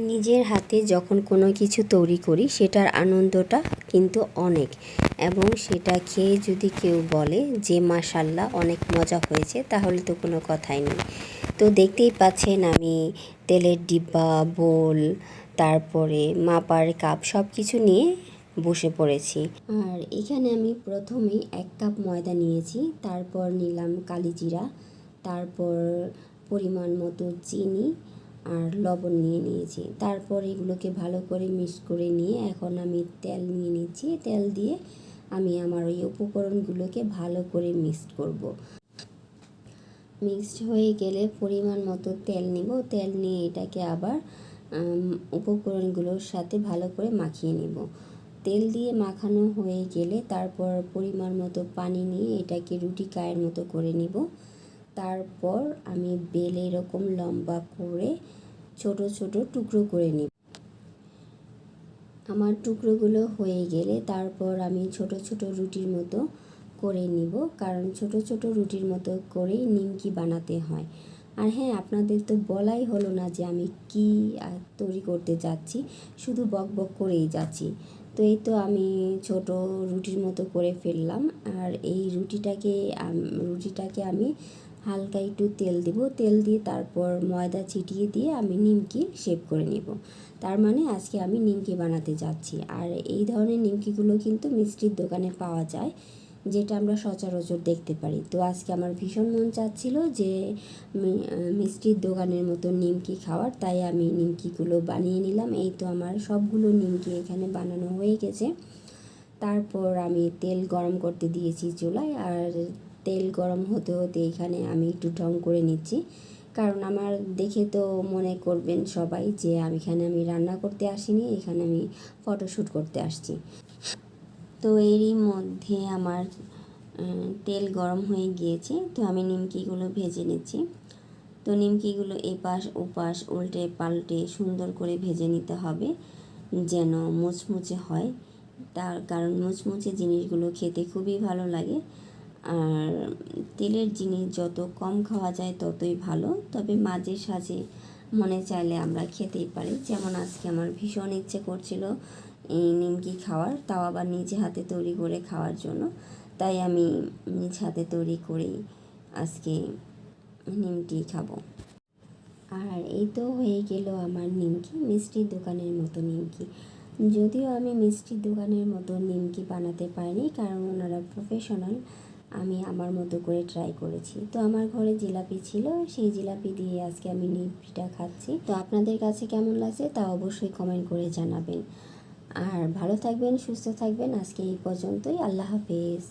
নিজের হাতে যখন কোনো কিছু তৈরি করি সেটার আনন্দটা কিন্তু অনেক, এবং সেটা খেয়ে যদি কেউ বলে যে মাশাআল্লাহ অনেক মজা হয়েছে, তাহলে তো কোনো কথাই নেই। তো দেখতেই পাচ্ছেন আমি তেলের ডিব্বা, বোল, তারপরে মাপার কাপ সব কিছু নিয়ে বসে পড়েছি। আর এখানে আমি প্রথমেই 1 কাপ ময়দা নিয়েছি, তারপর নিলাম কালিজিরা, তারপর পরিমাণ মতো চিনি আর লবণ নিয়ে নিয়েছি। তারপর এগুলোকে ভালো করে মিক্স করে নিয়ে এখন আমি তেল নিয়ে নিচ্ছি। তেল দিয়ে আমি আমার ওই উপকরণগুলোকে ভালো করে মিক্সড করব। মিক্সড হয়ে গেলে পরিমাণ মতো তেল নিব। তেল নিয়ে এটাকে আবার উপকরণগুলোর সাথে ভালো করে মাখিয়ে নেব। তেল দিয়ে মাখানো হয়ে গেলে তারপর পরিমাণ মতো পানি নিয়ে এটাকে রুটি কায়ের মতো করে নিব। তারপর আমি বেলে এরকম লম্বা করে ছোট ছোট টুকরো করে নিব। আমার টুকরোগুলো হয়ে গেলে তারপর আমি ছোট ছোট রুটির মতো করে নিব, কারণ ছোট ছোট রুটির মতো করেই নিমকি বানাতে হয়। আর হ্যাঁ, আপনাদের তো বলাই হলো না যে আমি কি তৈরি করতে যাচ্ছি, শুধু বক বক করেই যাচ্ছি। তো এই তো আমি ছোট রুটির মতো করে ফেললাম। আর এই রুটিটাকে আমি হালকা একটু তেল দিব। তেল দিয়ে তারপর ময়দা ছিটিয়ে দিয়ে আমি নিমকি শেপ করে নিব। তার মানে আজকে আমি নিমকি বানাতে যাচ্ছি। আর এই ধরনের নিমকিগুলো কিন্তু মিষ্টির দোকানে পাওয়া যায়, যেটা আমরা সচরাচর দেখতে পারি। তো আজকে আমার ভীষণ মন চাচ্ছিল যে মিষ্টির দোকানের মতো নিমকি খাওয়ার, তাই আমি নিমকিগুলো বানিয়ে নিলাম। এই তো আমার সবগুলো নিমকি এখানে বানানো হয়ে গেছে। তারপর আমি তেল গরম করতে দিয়েছি চুলায়, আর তেল গরম হতে হতে এখানে আমি একটু ঢং করে নিচ্ছি, কারণ আমার দেখে তো মনে করবেন সবাই যে এখানে আমি রান্না করতে আসিনি, এখানে আমি ফটোশ্যুট করতে আসছি। তো এরই মধ্যে আমার তেল গরম হয়ে গিয়েছে, তো আমি নিমকিগুলো ভেজে নিচ্ছি। তো নিমকিগুলো এপাশ ওপাশ উল্টে পাল্টে সুন্দর করে ভেজে নিতে হবে, যেন মুচমুচে হয়। তার কারণ মুচমুচে জিনিসগুলো খেতে খুবই ভালো লাগে। আর তেলের জিনিস যত কম খাওয়া যায় ততই ভালো, তবে মাঝে সাঝে মনে চাইলে আমরা খেতেই পারি। যেমন আজকে আমার ভীষণ ইচ্ছে করছিল এই নিমকি খাওয়ার, তাও আবার নিজে হাতে তৈরি করে খাওয়ার জন্য। তাই আমি নিজ হাতে তৈরি করেই আজকে নিমকি খাবো। আর এই তো হয়ে গেল আমার নিমকি, মিষ্টির দোকানের মতো নিমকি। যদিও আমি মিষ্টির দোকানের মতো নিমকি বানাতে পারিনি, কারণ ওনারা প্রফেশনাল। আমি আমার মতো করে ট্রাই করেছি। তো আমার ঘরে জিলাপি ছিল, সেই জিলাপি দিয়ে আজকে আমি নিমকিটা খাচ্ছি। তো আপনাদের কাছে কেমন লাগছে তা অবশ্যই কমেন্ট করে জানাবেন। আর ভালো থাকবেন, সুস্থ থাকবেন। আজকে এই পর্যন্তই। আল্লাহ হাফেজ।